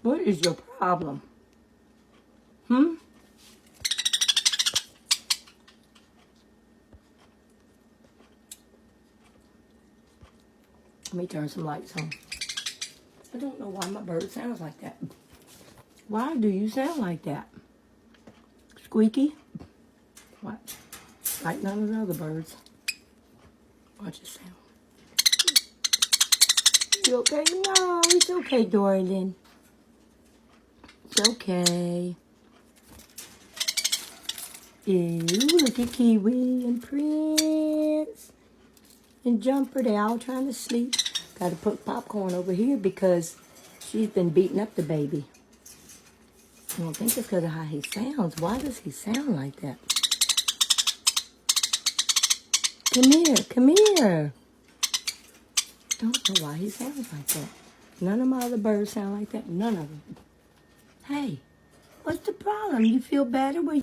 What is your problem? Hmm? Let me turn some lights on. I don't know why my bird sounds like that. Why do you sound like that? Squeaky? What? Like none of the other birds. Watch it sound. You okay? No, it's okay, darling. It's okay. Ew, look at Kiwi and Prince and Jumper. They all trying to sleep. Got to put popcorn over here because she's been beating up the baby. I don't think it's because of how he sounds. Why does he sound like that? Come here, come here. Don't know why he sounds like that. None of my other birds sound like that. None of them. Hey, what's the problem? You feel better? Well,